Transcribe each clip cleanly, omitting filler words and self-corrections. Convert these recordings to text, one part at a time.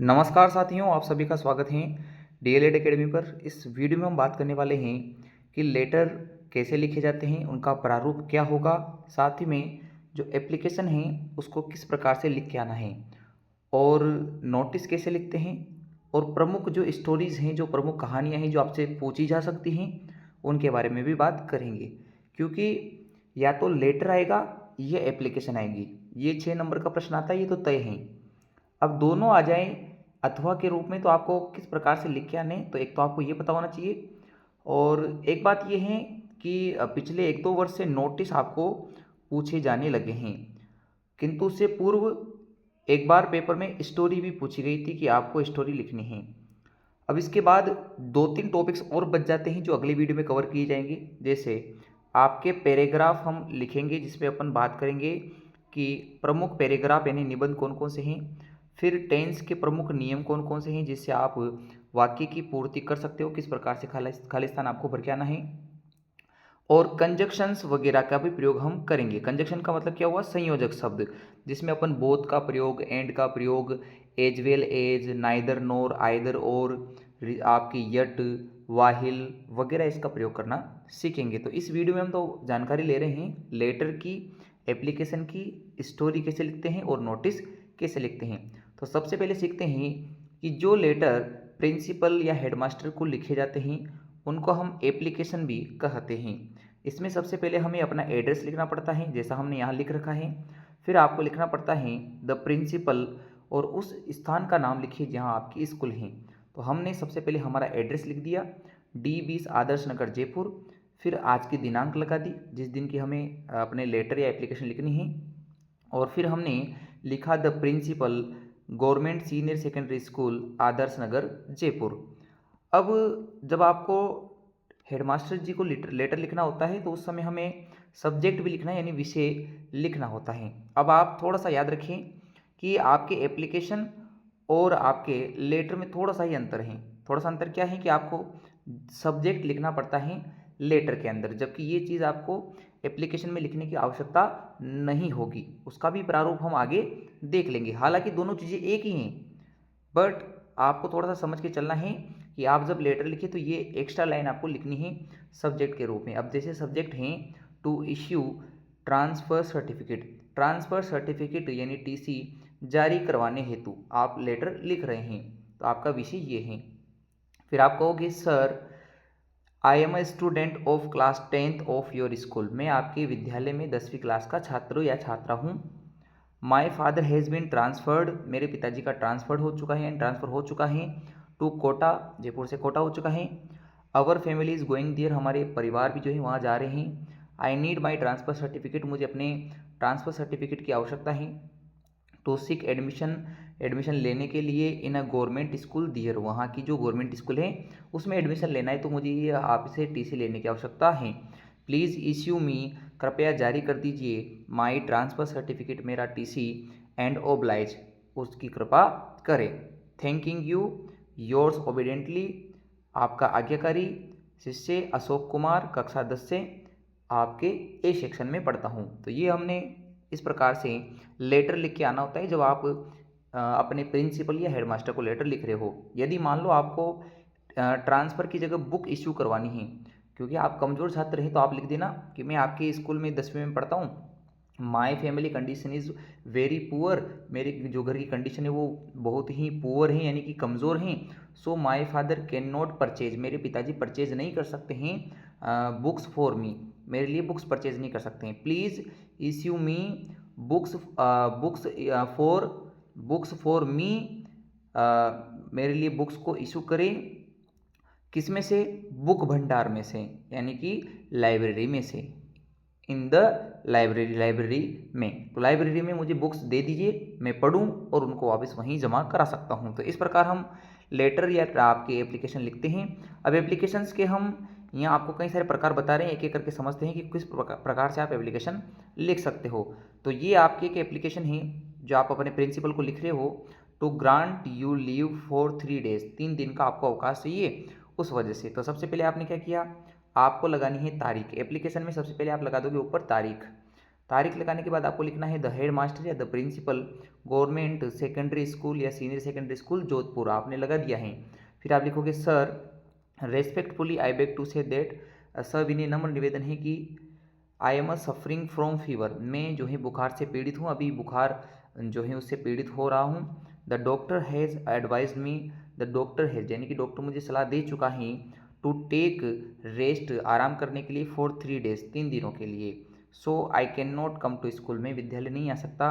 नमस्कार साथियों, आप सभी का स्वागत है डीएलएड एकेडमी पर। इस वीडियो में हम बात करने वाले हैं कि लेटर कैसे लिखे जाते हैं, उनका प्रारूप क्या होगा, साथ ही में जो एप्लीकेशन है उसको किस प्रकार से लिख के आना है, और नोटिस कैसे लिखते हैं, और प्रमुख जो स्टोरीज़ हैं, जो प्रमुख कहानियाँ हैं जो आपसे पूछी जा सकती हैं, उनके बारे में भी बात करेंगे। क्योंकि या तो लेटर आएगा या एप्लीकेशन आएगी, ये 6 नंबर का प्रश्न आता है, ये तो तय है। अब दोनों आ जाएं अथवा के रूप में, तो आपको किस प्रकार से लिख के आने, तो एक तो आपको ये पता होना चाहिए। और एक बात ये है कि पिछले 1-2 वर्ष से नोटिस आपको पूछे जाने लगे हैं, किंतु उससे पूर्व एक बार पेपर में स्टोरी भी पूछी गई थी कि आपको स्टोरी लिखनी है। अब इसके बाद 2-3 टॉपिक्स और बच जाते हैं जो अगली वीडियो में कवर किए जाएंगे। जैसे आपके पैराग्राफ हम लिखेंगे, जिसमें अपन बात करेंगे कि प्रमुख पैराग्राफ यानी निबंध कौन कौन से हैं, फिर टेंस के प्रमुख नियम कौन कौन से हैं जिससे आप वाक्य की पूर्ति कर सकते हो, किस प्रकार से खाली स्थान आपको भर के आना है, और कंजक्शंस वगैरह का भी प्रयोग हम करेंगे। कंजक्शन का मतलब क्या हुआ? संयोजक शब्द, जिसमें अपन बोथ का प्रयोग, एंड का प्रयोग, एज वेल एज, नाइदर नोर, आइदर और, आपकी यट, वाहिल वगैरह इसका प्रयोग करना सीखेंगे। तो इस वीडियो में हम तो जानकारी ले रहे हैं लेटर की, एप्लीकेशन की, स्टोरी कैसे लिखते हैं और नोटिस कैसे लिखते हैं। तो सबसे पहले सीखते हैं कि जो लेटर प्रिंसिपल या हेडमास्टर को लिखे जाते हैं उनको हम एप्लीकेशन भी कहते हैं। इसमें सबसे पहले हमें अपना एड्रेस लिखना पड़ता है, जैसा हमने यहाँ लिख रखा है। फिर आपको लिखना पड़ता है द प्रिंसिपल, और उस स्थान का नाम लिखिए जहाँ आपकी स्कूल है। तो हमने सबसे पहले हमारा एड्रेस लिख दिया, D20 आदर्श नगर जयपुर। फिर आज की दिनांक लगा दी जिस दिन की हमें अपने लेटर या एप्लीकेशन लिखनी है, और फिर हमने लिखा the principal, government senior secondary school, Adarsh Nagar Jaipur. अब जब आपको हेडमास्टर जी को लेटर लिखना होता है तो उस समय हमें सब्जेक्ट भी लिखना है, यानी विषय लिखना होता है। अब आप थोड़ा सा याद रखें कि आपके एप्लीकेशन और आपके लेटर में थोड़ा सा ही अंतर है। थोड़ा सा अंतर क्या है कि आपको सब्जेक्ट लिखना पड़ता है लेटर के अंदर, जबकि ये चीज़ आपको एप्लीकेशन में लिखने की आवश्यकता नहीं होगी। उसका भी प्रारूप हम आगे देख लेंगे। हालांकि दोनों चीज़ें एक ही हैं, बट आपको थोड़ा सा समझ के चलना है कि आप जब लेटर लिखे तो ये एक्स्ट्रा लाइन आपको लिखनी है सब्जेक्ट के रूप में। अब जैसे सब्जेक्ट हैं to issue transfer certificate, transfer certificate यानी टीसी जारी करवाने हेतु आप लेटर लिख रहे हैं, तो आपका विषय ये है। फिर आप कहोगे sir I am a student of class 10th of your school, मैं आपके विद्यालय में 10वीं क्लास का छात्र या छात्रा हूँ। My father has been transferred, मेरे पिताजी का ट्रांसफर्ड हो चुका है, ट्रांसफ़र हो चुका है, टू कोटा, जयपुर से कोटा हो चुका है। Our family is going there, हमारे परिवार भी जो है वहाँ जा रहे हैं। I need my transfer certificate, मुझे अपने ट्रांसफ़र सर्टिफिकेट की आवश्यकता है। टू सीक एडमिशन, एडमिशन लेने के लिए इन अ गवर्नमेंट स्कूल दियर, वहाँ की जो गवर्नमेंट स्कूल है उसमें एडमिशन लेना है, तो मुझे ये आपसे टीसी लेने की आवश्यकता है। प्लीज़ इश्यू मी, कृपया जारी कर दीजिए, माई ट्रांसफ़र सर्टिफिकेट, मेरा टीसी, एंड ओब्लाइज, उसकी कृपा करें। थैंकिंग यू, योर्स ओबीडेंटली, आपका आज्ञाकारी शिष्य अशोक कुमार, कक्षा 10 से, आपके ए सेक्शन में पढ़ता हूँ। तो ये हमने इस प्रकार से लेटर लिख के आना होता है जब आप अपने प्रिंसिपल या हेडमास्टर को लेटर लिख रहे हो। यदि मान लो आपको ट्रांसफ़र की जगह बुक इश्यू करवानी है, क्योंकि आप कमज़ोर छात्र हैं, तो आप लिख देना कि मैं आपके स्कूल में 10वीं में पढ़ता हूँ, my family condition is very poor, मेरे जो घर की कंडीशन है वो बहुत ही पुअर है यानी कि कमज़ोर हैं। So my father can not purchase, मेरे पिताजी परचेज नहीं कर सकते हैं बुक्स फॉर मी, मेरे लिए बुक्स परचेज नहीं कर सकते हैं। Please issue me books, books for me, मेरे लिए बुक्स को इशू करें, किस में से? बुक भंडार में से, यानी कि लाइब्रेरी में से, इन द लाइब्रेरी, लाइब्रेरी में। तो लाइब्रेरी में मुझे बुक्स दे दीजिए, मैं पढूं और उनको वापस वहीं जमा करा सकता हूं। तो इस प्रकार हम लेटर या आपके एप्लीकेशन लिखते हैं। अब एप्लीकेशंस के हम यहाँ आपको कई सारे प्रकार बता रहे हैं, एक एक करके समझते हैं कि किस प्रकार से आप एप्लीकेशन लिख सकते हो। तो ये आपकी एक एप्लीकेशन है जो आप अपने प्रिंसिपल को लिख रहे हो। To grant you leave for 3 days, 3 दिन का आपको अवकाश चाहिए उस वजह से। तो सबसे पहले आपने क्या किया, आपको लगानी है तारीख। एप्लीकेशन में सबसे पहले आप लगा दोगे ऊपर तारीख। तारीख लगाने के बाद आपको लिखना है द हेड मास्टर या the principal government secondary school या सीनियर सेकेंडरी स्कूल जोधपुर, आपने लगा दिया है। फिर आप लिखोगे sir respectfully I beg to say that, सविनय नम्र निवेदन है कि I am suffering from fever, मैं जो है बुखार से पीड़ित हूँ, अभी बुखार जो है उससे पीड़ित हो रहा हूँ। The doctor has advise me, the doctor has यानी कि डॉक्टर मुझे सलाह दे चुका है टू टेक रेस्ट, आराम करने के लिए फॉर 3 डेज, 3 दिनों के लिए। So I can not come to school, में विद्यालय नहीं आ सकता।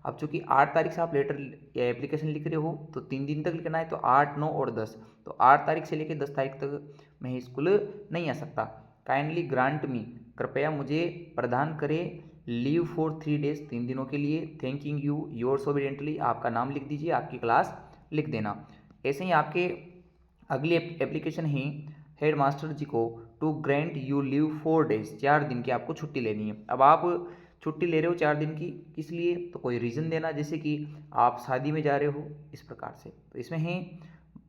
अब चूंकि 8 तारीख से आप लेटर या एप्लीकेशन लिख रहे हो तो 3 दिन तक लिखना है, तो 8, 9 और 10, तो 8 तारीख से लेकर 10 तारीख तक मैं स्कूल नहीं आ सकता। काइंडली ग्रांट मी, कृपया मुझे प्रदान करें लीव फॉर 3 डेज, 3 दिनों के लिए। थैंकिंग यू योर्स ओबिडेंटली, आपका नाम लिख दीजिए, आपकी क्लास लिख देना। ऐसे ही आपके अगली एप्लीकेशन है हेड मास्टर जी को to grant you leave 4 days, 4 दिन की आपको छुट्टी लेनी है। अब आप छुट्टी ले रहे हो 4 दिन की, किस लिए, तो कोई रीज़न देना, जैसे कि आप शादी में जा रहे हो, इस प्रकार से। तो इसमें है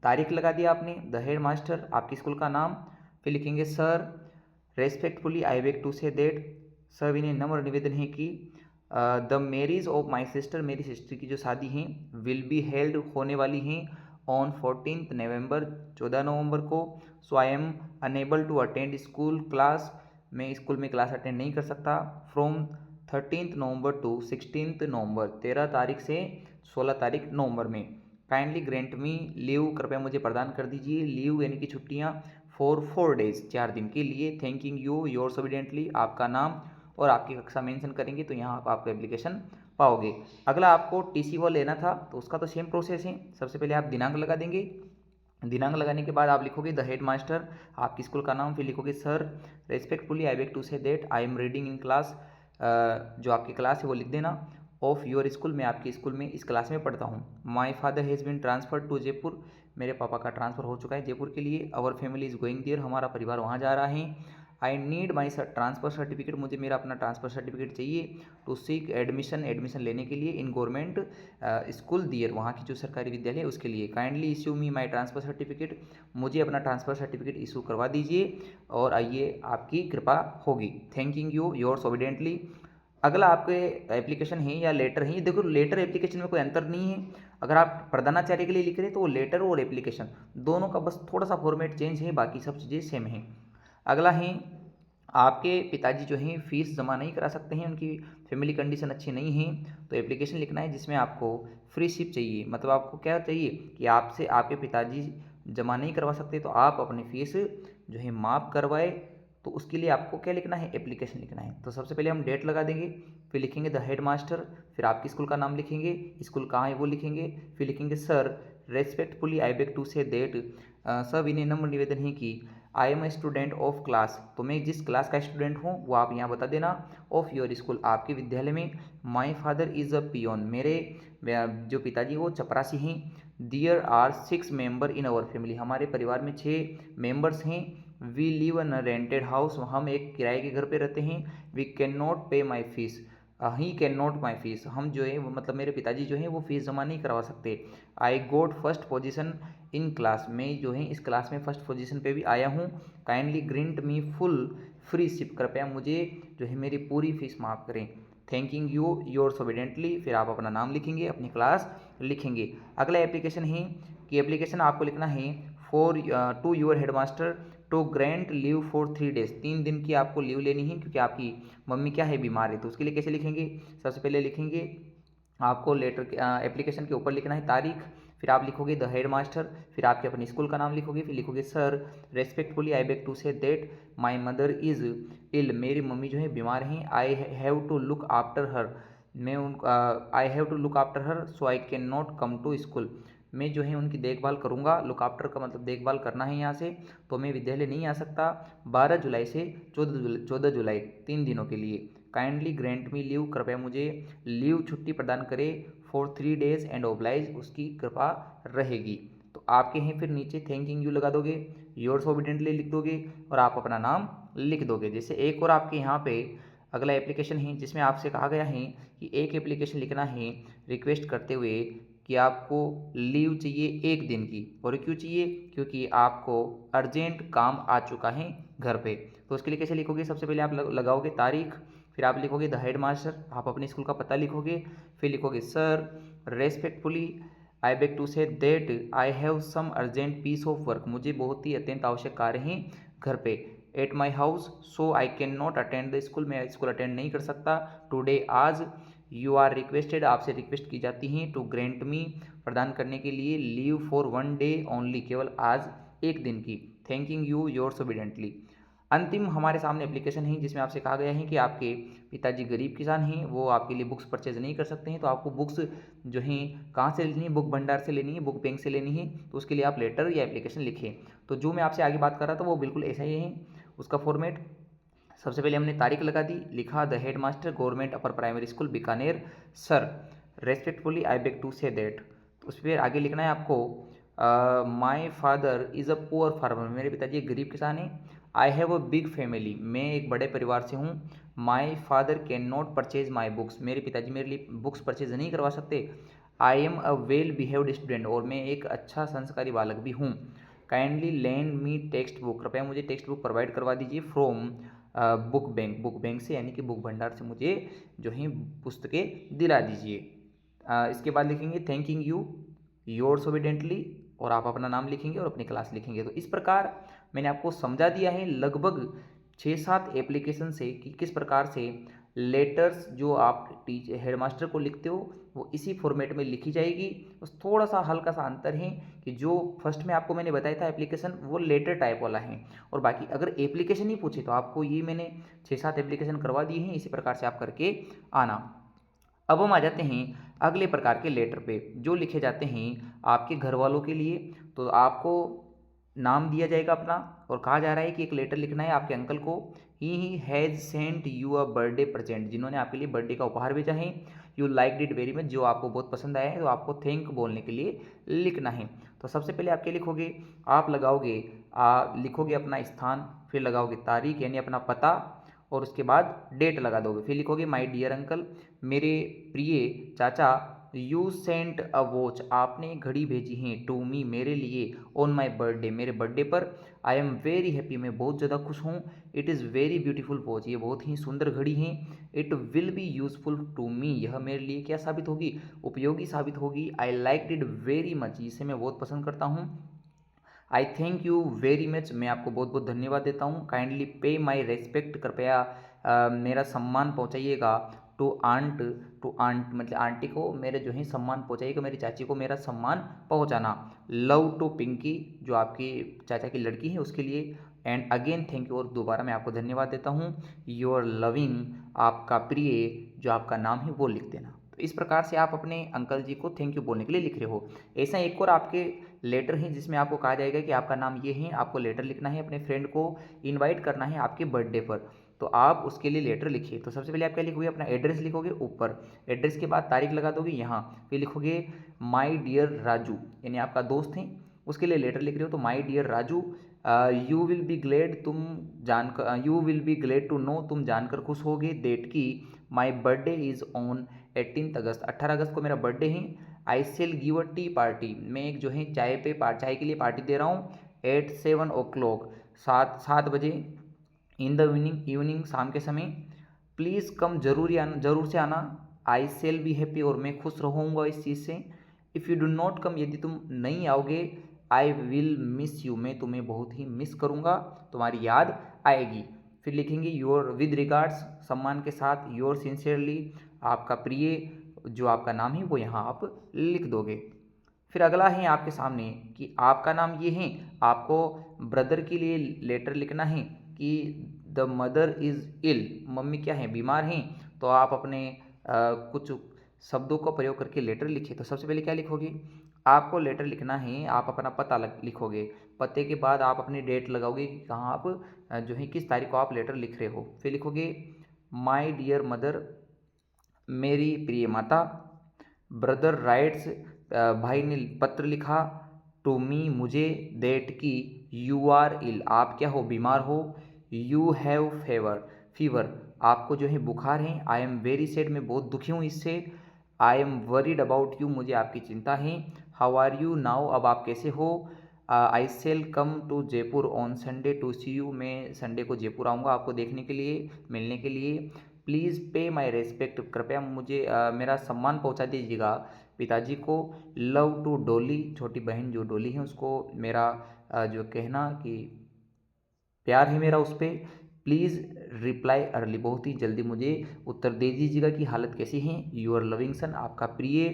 तारीख लगा दिया आपने, द हेड मास्टर, आपके स्कूल का नाम, फिर लिखेंगे sir respectfully I beg to say that, sir इन्हें नम्र निवेदन है कि the marriage of my sister, मेरी सिस्टर की जो शादी है विल बी हेल्ड, होने वाली हैं ऑन 14 नवंबर, 14 नवंबर को। So I am unable to attend school class, मैं स्कूल में क्लास अटेंड नहीं कर सकता। फ्रॉम 13 नवंबर टू 16 नवंबर, 13 तारीख से 16 तारीख नवंबर में। काइंडली ग्रेंट मी लीव, कृपया मुझे प्रदान कर दीजिए लीव यानी कि छुट्टियाँ फॉर 4 डेज, 4 दिन के लिए। थैंकिंग यू योर्स ओबिडेंटली, आपका नाम और आपकी कक्षा मेंशन करेंगे तो यहाँ आप आपका एप्लीकेशन पाओगे। अगला आपको टीसी वो लेना था तो उसका तो सेम प्रोसेस है। सबसे पहले आप दिनांक लगा देंगे, दिनांक लगाने के बाद आप लिखोगे द हेड मास्टर, आपकी स्कूल का नाम, फिर लिखोगे sir respectfully I beg to say that I am reading in class, जो आपकी क्लास है वो लिख देना। ऑफ योर स्कूल, मैं आपकी स्कूल में इस क्लास में पढ़ता हूँ। My father has been transferred to Jaipur, मेरे पापा का ट्रांसफ़र हो चुका है जयपुर के लिए। Our family is going there, हमारा परिवार वहाँ जा रहा है। I need my transfer certificate, मुझे मेरा अपना ट्रांसफ़र सर्टिफिकेट चाहिए टू सीक एडमिशन, एडमिशन लेने के लिए इन गवर्नमेंट स्कूल दियर, वहाँ की जो सरकारी विद्यालय है उसके लिए। काइंडली इश्यू मी माई ट्रांसफ़र सर्टिफिकेट, मुझे अपना ट्रांसफ़र सर्टिफिकेट इशू करवा दीजिए और आइए आपकी कृपा होगी। Thanking you yours obediently. अगला आपके एप्लीकेशन है या लेटर है, ये देखो लेटर एप्लीकेशन में कोई अंतर नहीं है। अगर आप प्रधानाचार्य के लिए लिख रहे हैं तो वो लेटर और एप्लीकेशन दोनों का बस थोड़ा सा फॉर्मेट चेंज है, बाकी सब चीज़ें सेम है। अगला है आपके पिताजी जो हैं फीस जमा नहीं करा सकते हैं, उनकी फैमिली कंडीशन अच्छी नहीं है, तो एप्लीकेशन लिखना है जिसमें आपको फ्री शिप चाहिए। मतलब आपको क्या चाहिए कि आपसे आपके पिताजी जमा नहीं करवा सकते तो आप अपनी फ़ीस जो है माफ़ करवाए, तो उसके लिए आपको क्या लिखना है, एप्लीकेशन लिखना है। तो सबसे पहले हम डेट लगा देंगे, फिर लिखेंगे द हेड मास्टर, फिर आपकी स्कूल का नाम लिखेंगे, स्कूल कहाँ है वो लिखेंगे, फिर लिखेंगे sir respectfully I beg to say that, sir विनय नम्र निवेदन है कि I am a student of class, तो मैं जिस क्लास का स्टूडेंट हूँ वो आप यहाँ बता देना। ऑफ योर स्कूल, आपके विद्यालय में। My father is a peon, मेरे जो पिताजी वो चपरासी हैं। There are 6 member in our family, हमारे परिवार में 6 मेंबर्स हैं। We live in rented house, हम एक किराए के घर पे रहते हैं। We can not pay my fees, he can not my fees, हम जो है वो मतलब मेरे पिताजी जो हैं वो फीस जमा नहीं करवा सकते। आई गोट फर्स्ट पोजीशन इन क्लास, मैं जो है इस क्लास में फर्स्ट पोजीशन पे भी आया हूँ। काइंडली ग्रिंट मी फुल फ्री शिप, कृपया मुझे जो है मेरी पूरी फीस माफ़ करें। थैंकिंग यू योर्स ओबिडेंटली, फिर आप अपना नाम लिखेंगे, अपनी क्लास लिखेंगे। अगला एप्लीकेशन है कि एप्लीकेशन आपको लिखना है for to your headmaster to grant leave for 3 days, 3 दिन की आपको लीव लेनी है क्योंकि आपकी मम्मी क्या है, बीमार है। तो उसके लिए कैसे लिखेंगे, सबसे पहले लिखेंगे आपको लेटर के एप्लीकेशन के ऊपर लिखना है तारीख, फिर आप लिखोगे द हेड मास्टर, फिर आपके अपने स्कूल का नाम लिखोगे, फिर लिखोगे sir respectfully I beg to say that my mother is ill, मेरी मम्मी जो है बीमार हैं। I have to look after her, मैं उन I have to look after her so I can not come to school, मैं जो है उनकी देखभाल करूँगा। लुक आफ्टर का मतलब देखभाल करना है यहाँ से, तो मैं विद्यालय नहीं आ सकता 12 जुलाई से 14 जुलाई 3 दिनों के लिए। काइंडली ग्रांट मी लीव, कृपया मुझे लीव छुट्टी प्रदान करें फॉर 3 डेज एंड ओब्लाइज, उसकी कृपा रहेगी। तो आपके हैं फिर नीचे थैंकिंग यू लगा दोगे, योर्स ओबिडेंटली लिख दोगे और आप अपना नाम लिख दोगे। जैसे एक और आपके यहाँ पे अगला एप्लीकेशन है जिसमें आपसे कहा गया है कि एक एप्लीकेशन लिखना है रिक्वेस्ट करते हुए कि आपको लीव चाहिए 1 दिन की, और क्यों चाहिए, क्योंकि आपको अर्जेंट काम आ चुका है घर पे। तो उसके लिए कैसे लिखोगे, सबसे पहले आप लगाओगे तारीख, फिर आप लिखोगे द हेड मास्टर, आप अपने स्कूल का पता लिखोगे। फिर लिखोगे sir respectfully I beg to say that I have some urgent piece of work, मुझे बहुत ही अत्यंत आवश्यक कार्य हैं घर पे। At my house so I can not attend the school, मैं स्कूल अटेंड नहीं कर सकता। टुडे आज यू आर रिक्वेस्टेड, आपसे रिक्वेस्ट की जाती हैं टू ग्रेंट मी, प्रदान करने के लिए, leave for one day only, केवल आज एक दिन की। Thanking you yours obediently. अंतिम हमारे सामने एप्लीकेशन है जिसमें आपसे कहा गया है कि आपके पिताजी गरीब किसान हैं, वो आपके लिए बुक्स परचेज नहीं कर सकते हैं, तो आपको बुक्स जो हैं कहाँ से लेनी है, बुक भंडार से लेनी है, बुक बैंक से लेनी है, तो उसके लिए आप लेटर या एप्लीकेशन लिखें। तो जो मैं आपसे आगे बात कर रहा था वो बिल्कुल ऐसा ही है उसका फॉर्मेट। सबसे पहले हमने तारीख लगा दी, लिखा the head master government upper primary school Bikaner, sir respectfully I beg to say that. तो उस पर आगे लिखना है आपको my father is a poor farmer, मेरे पिताजी एक गरीब किसान हैं। I have a big family, मैं एक बड़े परिवार से हूँ। My father can not purchase my books, मेरे पिताजी मेरे लिए बुक्स परचेज नहीं करवा सकते। I am a well behaved student, और मैं एक अच्छा संस्कारी बालक भी हूँ। काइंडली लैंड मी टेक्स्ट बुक, कृपया मुझे टेक्स्ट बुक प्रोवाइड करवा दीजिए from book bank, book bank से यानी कि बुक भंडार से मुझे जो है पुस्तकें दिला दीजिए। इसके बाद लिखेंगे थैंकिंग यू योर्स ओबीडेंटली, और आप अपना नाम लिखेंगे और अपनी क्लास लिखेंगे। तो इस प्रकार मैंने आपको समझा दिया है लगभग 6-7 एप्लीकेशन से कि किस प्रकार से लेटर्स जो आप टीचर हेडमास्टर को लिखते हो वो इसी फॉर्मेट में लिखी जाएगी। बस थोड़ा सा हल्का सा अंतर है कि जो फर्स्ट में आपको मैंने बताया था एप्लीकेशन वो लेटर टाइप वाला है, और बाकी अगर एप्लीकेशन ही पूछे तो आपको ये मैंने 6-7 एप्लीकेशन करवा दिए हैं, इसी प्रकार से आप करके आना। अब हम आ जाते हैं अगले प्रकार के लेटर पे जो लिखे जाते हैं आपके घर वालों के लिए। तो आपको नाम दिया जाएगा अपना, और कहा जा रहा है कि एक लेटर लिखना है आपके अंकल को। He has sent you a birthday present, जिन्होंने आपके लिए बर्थडे का उपहार भेजा है। You like it very much, जो आपको बहुत पसंद आया है, तो आपको थैंक बोलने के लिए लिखना है। तो सबसे पहले आप क्या लिखोगे, आप लगाओगे लिखोगे अपना स्थान, फिर लगाओगे तारीख यानी अपना पता, और उसके बाद डेट लगा दोगे। फिर लिखोगे माय डियर अंकल, मेरे प्रिय चाचा। यू सेंट अ वॉच, आपने घड़ी भेजी है टू मी, मेरे लिए, ऑन माई बर्थडे, मेरे बर्थडे पर। आई एम वेरी हैप्पी, मैं बहुत ज़्यादा खुश हूँ। It is very beautiful watch, ये बहुत ही सुंदर घड़ी है। It will be useful to me, यह मेरे लिए क्या साबित होगी, उपयोगी साबित होगी। I like it very much, इसे मैं बहुत पसंद करता हूँ। I thank you very much, मैं आपको बहुत बहुत धन्यवाद देता हूँ। काइंडली पे माई रेस्पेक्ट, कृपया मेरा सम्मान पहुँचाइएगा। टू आंट मतलब आंटी को मेरे जो है सम्मान पहुँचाइएगा, मेरी चाची को मेरा सम्मान पहुँचाना। लव टू पिंकी, जो आपकी चाचा की लड़की है उसके लिए। एंड अगेन थैंक यू, और दोबारा मैं आपको धन्यवाद देता हूँ। योर लविंग, आपका प्रिय, जो आपका नाम है वो लिख देना। तो इस प्रकार से आप अपने अंकल जी को थैंक यू बोलने के लिए लिख रहे हो। ऐसा एक और आपके लेटर है जिसमें आपको कहा जाएगा कि आपका नाम ये है, आपको लेटर लिखना है, अपने फ्रेंड को इनवाइट करना है आपके बर्थडे पर, तो आप उसके लिए लेटर लिखिए। तो सबसे पहले आप क्या लिखोगे, अपना एड्रेस लिखोगे ऊपर, एड्रेस के बाद तारीख लगा दोगे यहाँ, फिर लिखोगे माई डियर राजू, यानी आपका दोस्त है उसके लिए लेटर लिख रहे हो, तो my dear Raju, you will be glad, तुम जानकर, you will be glad to know, तुम जानकर खुश होगे, डेट की, my birthday is on 18 August, 18 अगस्त को मेरा बर्थडे है। I shall give a tea party, मैं एक जो है चाय के लिए पार्टी दे रहा हूँ। एट 7 o'clock, 7 बजे। इन द इवनिंग, शाम के समय। प्लीज़ कम, जरूर से आना। आई सेल बी हैप्पी, और मैं खुश रहूँगा इस चीज़ से। If you do not come, यदि तुम नहीं आओगे, आई विल मिस यू, मैं तुम्हें बहुत ही मिस करूँगा, तुम्हारी याद आएगी। फिर लिखेंगे योर विद रिगार्ड्स, सम्मान के साथ, योर सिंसियरली, आपका प्रिय, जो आपका नाम है वो यहाँ आप लिख दोगे। फिर अगला है आपके सामने कि आपका नाम ये है, आपको ब्रदर के लिए लेटर लिखना है कि द मदर इज़ इल, मम्मी क्या है, बीमार हैं। तो आप अपने कुछ शब्दों का प्रयोग करके लेटर लिखिए। तो सबसे पहले क्या लिखोगे, आपको लेटर लिखना है, आप अपना पता लिखोगे, पते के बाद आप अपनी डेट लगाओगे कि कहाँ आप जो है किस तारीख को आप लेटर लिख रहे हो। फिर लिखोगे माई डियर मदर, मेरी प्रिय माता। ब्रदर राइट्स, भाई ने पत्र लिखा, टू मी, मुझे, दैट की, यू आर इल, आप क्या हो, बीमार हो। यू हैव फीवर, आपको जो है बुखार है। आई एम वेरी सैड, मैं बहुत दुखी हूँ इससे। I am worried about you, मुझे आपकी चिंता है। हाउ आर यू नाउ, अब आप कैसे हो। I shall come to Jaipur on Sunday to see you, मैं संडे को जयपुर आऊँगा आपको देखने के लिए, मिलने के लिए। प्लीज़ पे माई रेस्पेक्ट, कृपया मुझे मेरा सम्मान पहुंचा दीजिएगा पिताजी को। लव टू डोली, छोटी बहन जो डोली है उसको मेरा जो कहना कि प्यार है मेरा उस पर। प्लीज़ रिप्लाई अर्ली, बहुत ही जल्दी मुझे उत्तर दे दीजिएगा कि हालत कैसी है। यूर लविंग सन, आपका प्रिय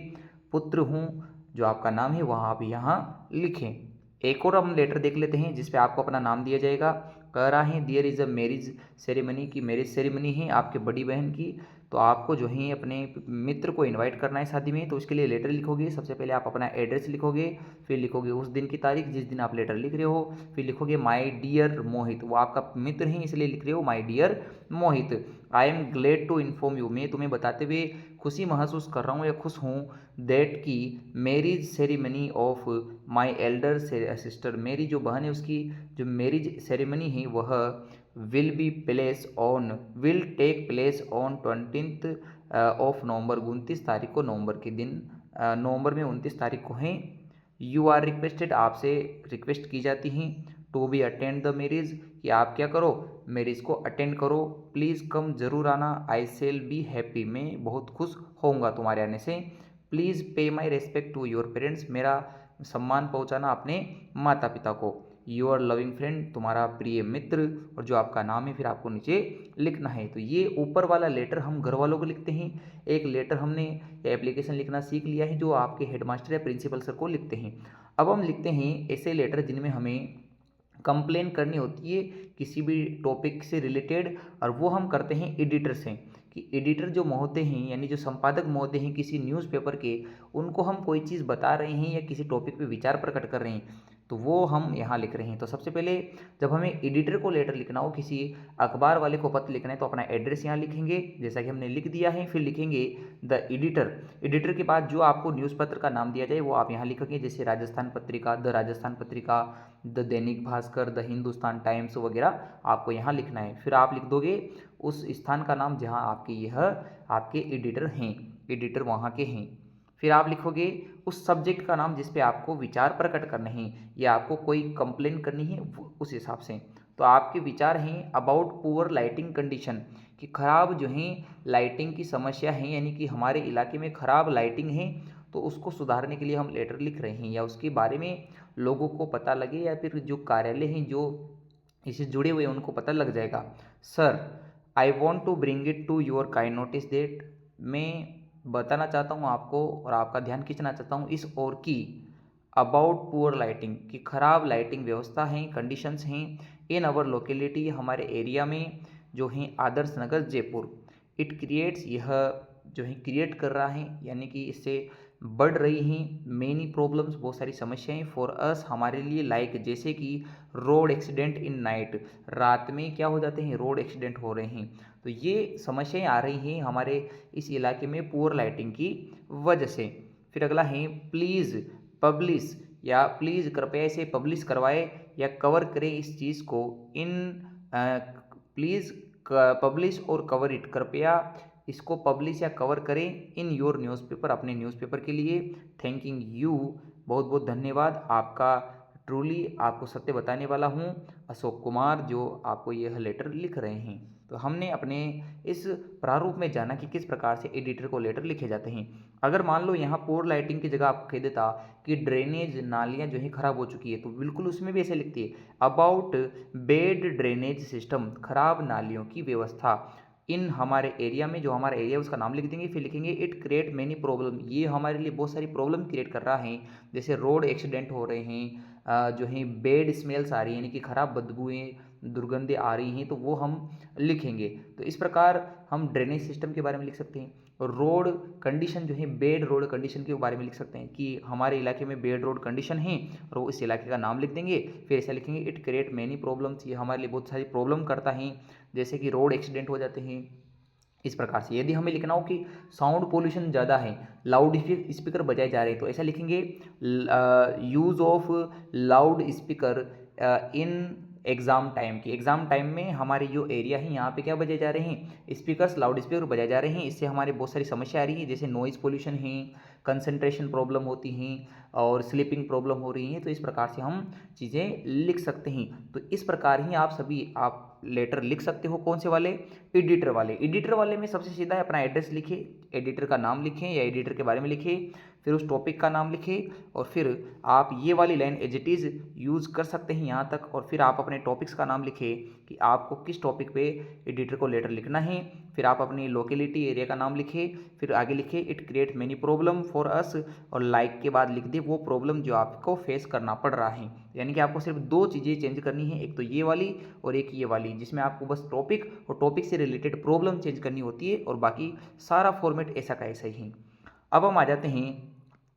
पुत्र हूँ, जो आपका नाम है वहाँ आप यहाँ लिखें। एक और हम लेटर देख लेते हैं जिस पे आपको अपना नाम दिया जाएगा। कह रहा है there is a marriage ceremony, की मैरिज सेरेमनी है आपके बड़ी बहन की, तो आपको जो है अपने मित्र को इनवाइट करना है शादी में। तो उसके लिए लेटर लिखोगे, सबसे पहले आप अपना एड्रेस लिखोगे, फिर लिखोगे उस दिन की तारीख जिस दिन आप लेटर लिख रहे हो, फिर लिखोगे माय डियर मोहित, वो आपका मित्र है इसलिए लिख रहे हो my dear Mohit. I am glad to inform you, मैं तुम्हें बताते हुए खुशी महसूस कर रहा हूँ या खुश हूँ, दैट की marriage ceremony of my Elder sister, मेरी जो बहन है उसकी जो मैरिज सेरेमनी है वह will take place on 20th of November, 29 तारीख को, नवंबर के दिन, नवंबर में 29 तारीख को है। यू आर रिक्वेस्टेड, आपसे रिक्वेस्ट की जाती है, to be attend the marriage, कि आप क्या करो मैरिज को अटेंड करो। प्लीज़ कम, ज़रूर आना। आई सेल बी हैप्पी, मैं बहुत खुश होऊंगा तुम्हारे आने से। Please pay my respect to your parents, मेरा सम्मान पहुंचाना अपने माता पिता को। योर लविंग फ्रेंड, तुम्हारा प्रिय मित्र, और जो आपका नाम है फिर आपको नीचे लिखना है। तो ये ऊपर वाला लेटर हम घर वालों को लिखते हैं। एक लेटर हमने एप्लीकेशन लिखना सीख लिया है जो आपके हेडमास्टर या प्रिंसिपल सर को लिखते हैं। अब हम लिखते हैं ऐसे लेटर जिनमें हमें कंप्लेन करनी होती है किसी भी टॉपिक से रिलेटेड, और वो हम करते हैं एडिटर से, कि एडिटर जो महोदय हैं यानी जो संपादक महोदय हैं किसी न्यूज़पेपर के, उनको हम कोई चीज़ बता रहे हैं या किसी टॉपिक पे विचार प्रकट कर रहे हैं तो वो हम यहाँ लिख रहे हैं। तो सबसे पहले जब हमें एडिटर को लेटर लिखना हो, किसी अखबार वाले को पत्र लिखना है, तो अपना एड्रेस यहाँ लिखेंगे जैसा कि हमने लिख दिया है, फिर लिखेंगे द एडिटर। एडिटर के बाद जो आपको न्यूज़पत्र का नाम दिया जाए वो आप यहाँ लिखेंगे, जैसे Rajasthan Patrika, the Rajasthan Patrika, the Dainik Bhaskar, the Hindustan times वगैरह आपको यहाँ लिखना है। फिर आप लिख दोगे उस स्थान का नाम जहाँ आपके यह आपके एडिटर हैं, एडिटर वहाँ के हैं। फिर आप लिखोगे उस सब्जेक्ट का नाम जिस पे आपको विचार प्रकट करने हैं या आपको कोई कंप्लेन करनी है उस हिसाब से। तो आपके विचार हैं अबाउट पुअर लाइटिंग कंडीशन, कि खराब जो है लाइटिंग की समस्या है, यानी कि हमारे इलाके में खराब लाइटिंग है तो उसको सुधारने के लिए हम लेटर लिख रहे हैं, या उसके बारे में लोगों को पता लगे या फिर जो कार्यालय हैं जो इससे जुड़े हुए हैं उनको पता लग जाएगा। Sir I want to bring it to your kind notice that, मैं बताना चाहता हूँ आपको और आपका ध्यान खींचना चाहता हूँ इस ओर की, अबाउट पुअर लाइटिंग, कि खराब लाइटिंग व्यवस्था हैं, कंडीशंस हैं इन अवर लोकेलिटी, हमारे एरिया में जो हैं आदर्श नगर जयपुर। इट क्रिएट्स, यह जो है क्रिएट कर रहा है यानी कि इससे बढ़ रही हैं मेनी प्रॉब्लम्स, बहुत सारी समस्याएं, फॉर अस, हमारे लिए, लाइक जैसे कि रोड एक्सीडेंट इन नाइट, रात में क्या हो जाते हैं रोड एक्सीडेंट हो रहे हैं। तो ये समस्याएं आ रही हैं हमारे इस इलाके में पुअर लाइटिंग की वजह से। फिर अगला है प्लीज़ पब्लिश, या प्लीज़ कृपया इसे पब्लिश करवाए या कवर करें इस चीज़ को, इन प्लीज़ पब्लिश और कवर इट, कृपया इसको पब्लिश या कवर करें इन योर न्यूज़पेपर, अपने न्यूज़पेपर के लिए। थैंकिंग यू, बहुत बहुत धन्यवाद आपका, ट्रूली आपको सत्य बताने वाला हूँ, अशोक कुमार, जो आपको यह लेटर लिख रहे हैं। तो हमने अपने इस प्रारूप में जाना कि किस प्रकार से एडिटर को लेटर लिखे जाते हैं। अगर मान लो यहाँ पोर लाइटिंग की जगह आपको कह देता कि ड्रेनेज नालियाँ जो है खराब हो चुकी है, तो बिल्कुल उसमें भी ऐसे लिखती है अबाउट बेड ड्रेनेज सिस्टम, खराब नालियों की व्यवस्था इन हमारे एरिया में, जो हमारा एरिया उसका नाम लिख देंगे, फिर लिखेंगे इट क्रिएट मैनी प्रॉब्लम, ये हमारे लिए बहुत सारी प्रॉब्लम क्रिएट कर रहा है, जैसे रोड एक्सीडेंट हो रहे हैं, जो है बेड स्मेल्स आ रही है यानी कि खराब बदबूएँ दुर्गंधें आ रही हैं, तो वो हम लिखेंगे। तो इस प्रकार हम ड्रेनेज सिस्टम के बारे में लिख सकते हैं। रोड कंडीशन जो है बेड रोड कंडीशन के बारे में लिख सकते हैं कि हमारे इलाके में बेड रोड कंडीशन है, और वो इस इलाके का नाम लिख देंगे। फिर ऐसा लिखेंगे इट क्रिएट मैनी प्रॉब्लम्स, ये हमारे लिए बहुत सारी प्रॉब्लम करता है, जैसे कि रोड एक्सीडेंट हो जाते हैं। इस प्रकार से यदि हमें लिखना हो कि साउंड पोल्यूशन ज़्यादा है, लाउड स्पीकर बजाए जा रहे हैं, तो ऐसा लिखेंगे use of loud speaker in exam time की। एग्ज़ाम टाइम में हमारे जो एरिया है यहाँ पे क्या बजाए जा रहे हैं, स्पीकर्स, लाउड स्पीकर बजाए जा रहे हैं। इससे हमारे बहुत सारी समस्या आ रही है, जैसे नॉइज़ पोल्यूशन है, कंसंट्रेशन प्रॉब्लम होती हैं और स्लीपिंग प्रॉब्लम हो रही है। तो इस प्रकार से हम चीज़ें लिख सकते हैं। तो इस प्रकार ही आप लेटर लिख सकते हो। कौन से वाले? एडिटर वाले। एडिटर वाले में सबसे सीधा है, अपना एड्रेस लिखें, एडिटर का नाम लिखें या एडिटर के बारे में लिखें, फिर उस टॉपिक का नाम लिखें और फिर आप ये वाली line as it is use कर सकते हैं यहाँ तक। और फिर आप अपने टॉपिक्स का नाम लिखें कि आपको किस टॉपिक पे एडिटर को लेटर लिखना है। फिर आप अपनी लोकेलिटी एरिया का नाम लिखें, फिर आगे लिखें it create many problem for us, और लाइक के बाद लिख दे वो प्रॉब्लम जो आपको फेस करना पड़ रहा है। यानी कि आपको सिर्फ दो चीज़ें चेंज करनी है, एक तो ये वाली और एक ये वाली, जिसमें आपको बस टॉपिक और टॉपिक से रिलेटेड प्रॉब्लम चेंज करनी होती है और बाकी सारा फॉर्मेट ऐसा का ऐसा ही है। अब हम आ जाते हैं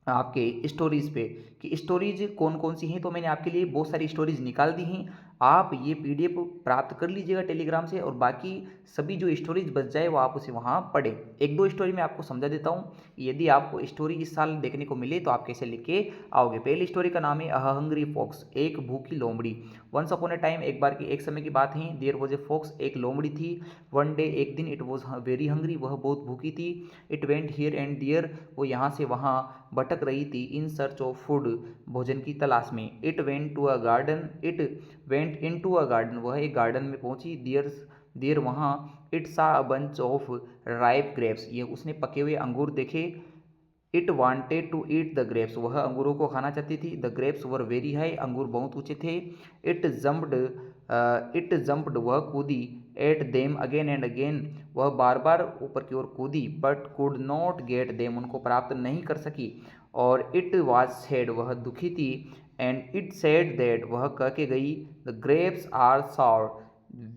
आपके स्टोरीज़ पे कि स्टोरीज कौन कौन सी हैं। तो मैंने आपके लिए बहुत सारी स्टोरीज निकाल दी हैं, आप ये पीडीएफ प्राप्त कर लीजिएगा टेलीग्राम से, और बाकी सभी जो स्टोरीज बच जाए वो आप उसे वहाँ पढ़ें। एक दो स्टोरी मैं आपको समझा देता हूँ, यदि आपको स्टोरी इस साल देखने को मिले तो आप कैसे लिख के आओगे। पहली स्टोरी का नाम है अ हंग्री फॉक्स, एक भूखी लोमड़ी। वंस अपॉन अ टाइम, एक समय की बात है, देयर वॉज ए फॉक्स, एक लोमड़ी थी। वन डे, एक दिन, इट वॉज वेरी हंग्री, वह बहुत भूखी थी। इट वेंट हियर एंड दियर, वो यहाँ से वहाँ भटक रही थी। इन सर्च ऑफ फूड, भोजन की तलाश में। It went to a garden, it went into a garden, वह एक गार्डन में पहुंची। देयर वहाँ। It saw a bunch of ripe grapes, ये उसने पके हुए अंगूर देखे। It wanted to eat the grapes, वह अंगूरों को खाना चाहती थी। The grapes were very high, अंगूर बहुत ऊंचे थे। इट जम्प्ड, वह कूदी। At them again and again, वह बार बार ऊपर की ओर कूदी। But could not get them, उनको प्राप्त नहीं कर सकी। और इट वाज सैड, वह दुखी थी। एंड इट सेड दैट, वह कह के गई, द ग्रेप्स आर साउर,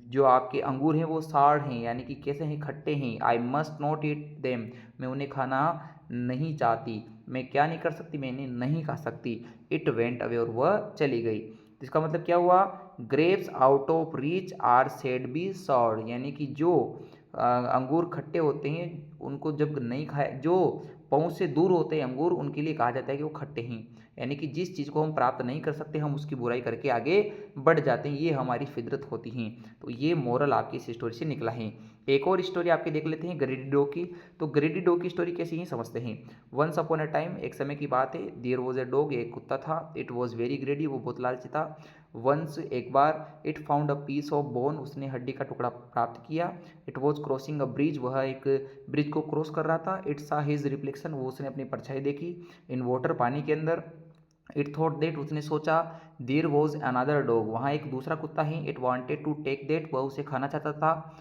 जो आपके अंगूर हैं वो साड़ हैं, यानी कि कैसे हैं, खट्टे हैं। I must not eat them, मैं उन्हें खाना नहीं चाहती। मैं क्या नहीं कर सकती, मैं इन्हें नहीं खा सकती। इट वेंट अवे, और वह चली गई। तो इसका मतलब क्या हुआ? Grapes out of reach are said be sour, यानी कि जो अंगूर खट्टे होते हैं उनको जब नहीं खाए, जो पहुँच से दूर होते हैं अंगूर, उनके लिए कहा जाता है कि वो खट्टे हैं। यानी कि जिस चीज़ को हम प्राप्त नहीं कर सकते हम उसकी बुराई करके आगे बढ़ जाते हैं, ये हमारी फितरत होती हैं। तो ये मोरल आपकी इस स्टोरी से निकला है। एक और स्टोरी आपके देख लेते हैं, ग्रेडी डॉग की। तो ग्रेडी डॉग की स्टोरी कैसी है समझते हैं। वंस अपॉन अ टाइम, एक समय की बात है, देयर वॉज अ डॉग, एक कुत्ता था। इट वॉज वेरी ग्रेडी, वो बहुत लालची था। वंस, एक बार, it found a piece of bone, उसने हड्डी का टुकड़ा प्राप्त किया। It was crossing a bridge, वह एक ब्रिज को क्रॉस कर रहा था। इट सा हिज रिफ्लेक्शन, वो उसने अपनी परछाई देखी। इन वाटर, पानी के अंदर। इट थॉट दैट, उसने सोचा। देयर वॉज अनदर डॉग, वहाँ एक दूसरा कुत्ता है। It wanted to take that, वह उसे खाना चाहता था।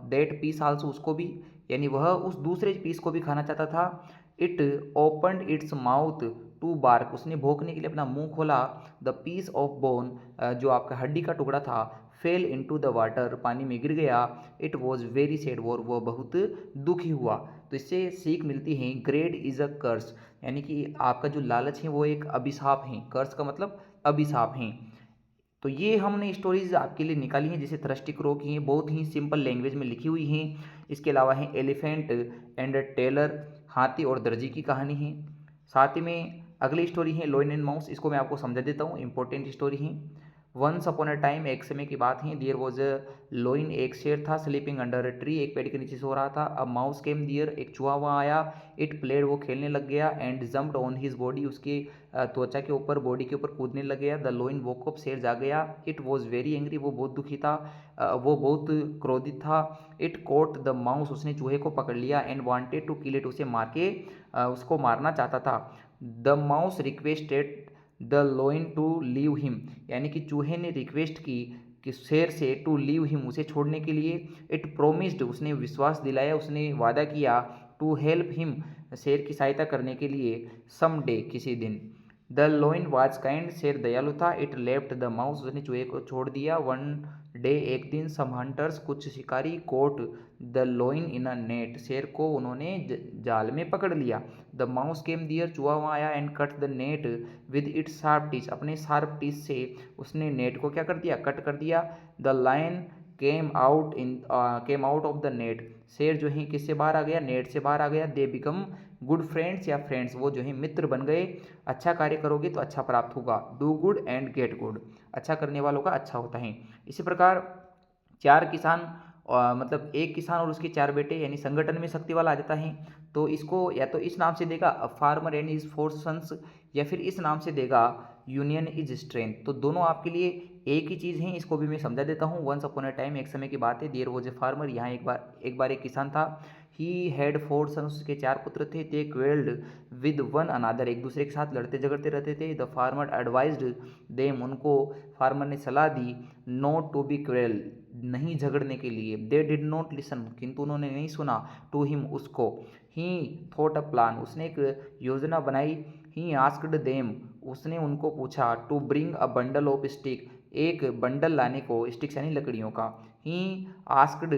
दैट पीस आल्सो, उसको भी, यानी वह उस दूसरे पीस को भी खाना चाहता था। It opened its mouth to bark, उसने भौंकने के लिए अपना मुंह खोला। द पीस ऑफ बोन, जो आपका हड्डी का टुकड़ा था, फेल इनटू द वाटर, पानी में गिर गया। इट वॉज वेरी सैड, वह बहुत दुखी हुआ। तो इससे सीख मिलती है, ग्रेड इज अ कर्स, यानी कि आपका जो लालच है वो एक अभिशाप है। कर्स का मतलब अभिशाप है। तो ये हमने स्टोरीज आपके लिए निकाली हैं, जैसे थ्रस्टी क्रो की हैं, बहुत ही सिंपल लैंग्वेज में लिखी हुई हैं। इसके अलावा है एलिफेंट एंड टेलर, हाथी और दर्जी की कहानी है। साथ ही में अगली स्टोरी है लॉयन एंड माउस, इसको मैं आपको समझा देता हूँ, इंपॉर्टेंट स्टोरी है। वंस अपॉन अ टाइम, एक समय की बात है, देयर वॉज अ लोइन, एक शेर था, स्लीपिंग अंडर अ ट्री, एक पेड़ के नीचे सो रहा था। अ माउस केम दियर, एक चूहा वहाँ आया। इट प्लेड, वो खेलने लग गया। And jumped on his body, उसके त्वचा के ऊपर, बॉडी के ऊपर कूदने लग गया। द लोइन वोक अप, शेर जाग गया। इट वॉज वेरी एंग्री, वो बहुत दुखी था, वो बहुत क्रोधित था। इट कोट द माउस, उसने चूहे को पकड़ लिया। And wanted to kill it, उसे मार के उसको मारना चाहता था। The mouse requested the lion to leave him, यानी कि चूहे ने रिक्वेस्ट की कि शेर से, टू लीव हिम, उसे छोड़ने के लिए। इट प्रोमिस्ड, उसने विश्वास दिलाया, उसने वादा किया। टू हेल्प हिम, शेर की सहायता करने के लिए। सम डे, किसी दिन। द लोइन वाज काइंड, शेर दयालु था। इट लेफ्ट द माउस, उसने चूहे को छोड़ दिया। वन डे, एक दिन। सम हंटर्स, कुछ शिकारी। Caught the lion in a net, शेर को उन्होंने जाल में पकड़ लिया। द माउस केम दियर, चूहा वहाँ आया। And cut the net with it sharp teeth, अपने शार्प टीथ से उसने नेट को क्या कर दिया, कट कर दिया। The lion came out of the net, शेर जो है किससे बाहर आ गया, नेट से बाहर आ गया। दे बिकम गुड फ्रेंड्स या फ्रेंड्स, वो जो है मित्र बन गए। अच्छा कार्य करोगे तो अच्छा प्राप्त होगा, do good and get good, अच्छा करने वालों का अच्छा होता है। इसी प्रकार 4 किसान मतलब एक किसान और उसके 4 बेटे, यानी संगठन में शक्ति वाला आ जाता है। तो इसको या तो इस नाम से देगा a farmer and his 4 sons, या फिर इस नाम से देगा यूनियन इज स्ट्रेंथ। तो दोनों आपके लिए एक ही चीज़ है, इसको भी मैं समझा देता हूँ। वंस अपॉन अ टाइम, एक समय की बात है, देयर वॉज ए फार्मर, यहाँ एक बार एक किसान था। ही हैड 4 सन्स, उसके 4 पुत्र थे। दे क्वेल्ड विद वन अनादर, एक दूसरे के साथ लड़ते झगड़ते रहते थे। द फार्मर एडवाइज्ड देम, उनको फार्मर ने सलाह दी, नॉट टू बी क्वेल, नहीं झगड़ने के लिए। दे डिड नॉट लिसन, किंतु उन्होंने नहीं सुना। टू हिम, उसको। ही थॉट अ प्लान, उसने एक योजना बनाई। ही आस्क्ड देम, उसने उनको पूछा। To bring a bundle of stick, एक बंडल लाने को, स्टिक्स यानी लकड़ियों का। ही आस्क्ड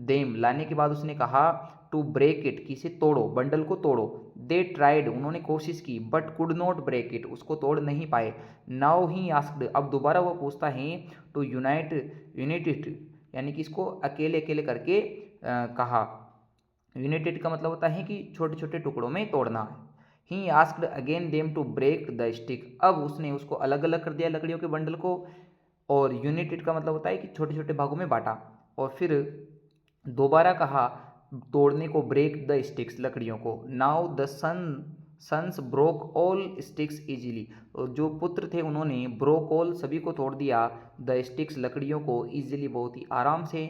देम, लाने के बाद उसने कहा। टू ब्रेक इट, कि इसे तोड़ो, बंडल को तोड़ो। दे ट्राइड, उन्होंने कोशिश की। But could not break it, उसको तोड़ नहीं पाए। नाउ ही आस्क्ड, अब दोबारा वो पूछता है। टू यूनाइट इट, यानी कि इसको अकेले अकेले करके कहा। यूनाइटेड का मतलब होता है कि छोटे छोटे टुकड़ों में तोड़ना है। He asked again them to break the stick, अब उसने उसको अलग अलग कर दिया लकड़ियों के बंडल को। और यूनाइटेड का मतलब होता है कि छोटे छोटे भागों में बांटा। और फिर दोबारा कहा तोड़ने को, ब्रेक द स्टिक्स, लकड़ियों को। Now the sons broke all sticks easily, जो पुत्र थे उन्होंने ब्रोक ऑल, सभी को तोड़ दिया। द स्टिक्स, लकड़ियों को। इजीली, बहुत ही आराम से।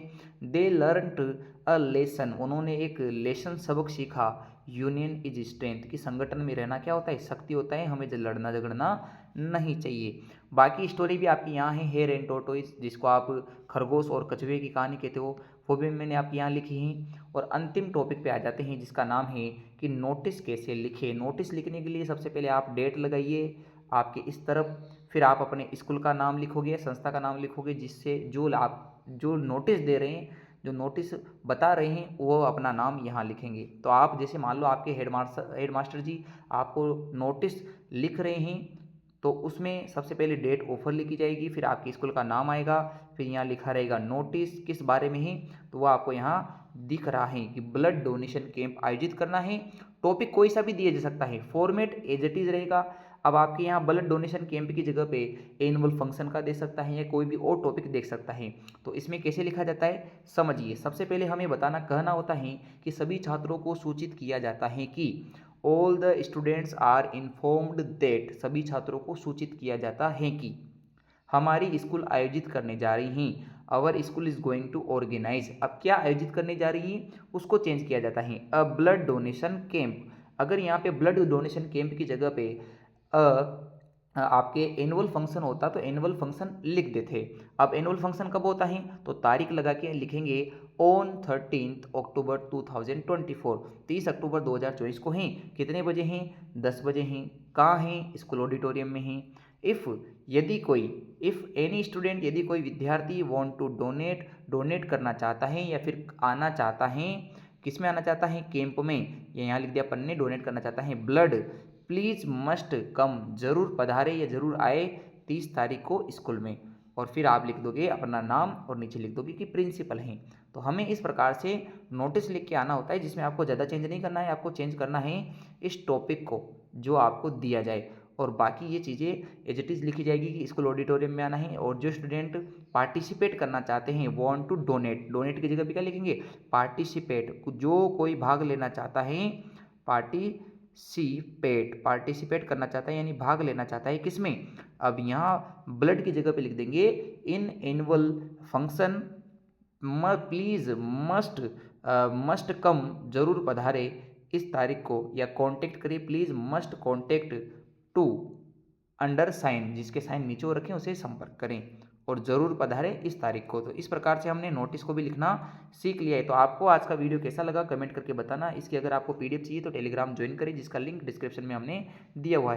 दे लर्नड अ लेसन, उन्होंने एक लेसन, सबक सीखा। यूनियन इज स्ट्रेंथ, कि संगठन में रहना क्या होता है, शक्ति होता है, हमें लड़ना झगड़ना नहीं चाहिए। बाकी स्टोरी भी आपकी यहाँ है, हेयर एंड टोटोइज, जिसको आप खरगोश और कछुए की कहानी कहते हो, वो भी मैंने आपके यहाँ लिखी है। और अंतिम टॉपिक पे आ जाते हैं, जिसका नाम है कि नोटिस कैसे लिखें। नोटिस लिखने के लिए सबसे पहले आप डेट लगाइए आपके इस तरफ, फिर आप अपने स्कूल का नाम लिखोगे, संस्था का नाम लिखोगे, जिससे जो नोटिस दे रहे हैं, जो नोटिस बता रहे हैं, वो अपना नाम यहाँ लिखेंगे। तो आप जैसे मान लो आपके हेडमास्टर जी आपको नोटिस लिख रहे हैं, तो उसमें सबसे पहले डेट ऑफर लिखी जाएगी, फिर आपके स्कूल का नाम आएगा, फिर यहाँ लिखा रहेगा नोटिस किस बारे में है, तो वो आपको यहाँ दिख रहा है कि ब्लड डोनेशन कैंप आयोजित करना है। टॉपिक कोई सा भी दिया जा सकता है, फॉर्मेट एज इट इज रहेगा। अब आपके यहाँ ब्लड डोनेशन कैंप की जगह पे एनुअल फंक्शन का दे सकता है, या कोई भी और टॉपिक देख सकता है। तो इसमें कैसे लिखा जाता है समझिए। सबसे पहले हमें कहना होता है कि सभी छात्रों को सूचित किया जाता है कि all the students are informed that, सभी छात्रों को सूचित किया जाता है कि हमारी स्कूल आयोजित करने जा रही हैं। Our school is going to organise, अब क्या आयोजित करने जा रही है उसको चेंज किया जाता है, अ ब्लड डोनेशन कैंप। अगर यहाँ पे ब्लड डोनेशन कैंप की जगह पे आपके एनुअल फंक्शन होता तो एनुअल फंक्शन लिख देते। अब एनुअल फंक्शन कब होता है, तो तारीख लगा के लिखेंगे ऑन 13 अक्टूबर 2024, 30 अक्टूबर 2024 को हैं। कितने बजे हैं, 10 बजे हैं। कहाँ हैं, स्कूल ऑडिटोरियम में हैं। इफ़ एनी स्टूडेंट, यदि कोई विद्यार्थी वांट टू डोनेट करना चाहता है या फिर आना चाहता है, किस में आना चाहता है, कैंप में, ये यहाँ लिख दिया अपन ने, डोनेट करना चाहता है ब्लड, प्लीज मस्ट कम, जरूर पधारे या जरूर आए 30 तारीख को स्कूल में। और फिर आप लिख दोगे अपना नाम और नीचे लिख दोगे कि प्रिंसिपल हैं। तो हमें इस प्रकार से नोटिस लिख के आना होता है, जिसमें आपको ज़्यादा चेंज नहीं करना है, आपको चेंज करना है इस टॉपिक को जो आपको दिया जाए, और बाकी ये चीज़ें एज इट इज़ लिखी जाएगी कि स्कूल ऑडिटोरियम में आना है। और जो स्टूडेंट पार्टिसिपेट करना चाहते हैं, वांट टू डोनेट की जगह पे क्या लिखेंगे, पार्टिसिपेट, जो कोई भाग लेना चाहता है, पार्टिसिपेट करना चाहता है, यानी भाग लेना चाहता है किसमें, अब यहाँ ब्लड की जगह पे लिख देंगे in annual function, please must come, जरूर पधारे इस तारीख को, या कांटेक्ट करिए, please must contact to under sign, जिसके साइन नीचे हो रखे हैं उसे संपर्क करें, और ज़रूर पधारे इस तारीख को। तो इस प्रकार से हमने नोटिस को भी लिखना सीख लिया है। तो आपको आज का वीडियो कैसा लगा कमेंट करके बताना। इसकी अगर आपको पीडीएफ चाहिए तो टेलीग्राम ज्वाइन करें, जिसका लिंक डिस्क्रिप्शन में हमने दिया हुआ है।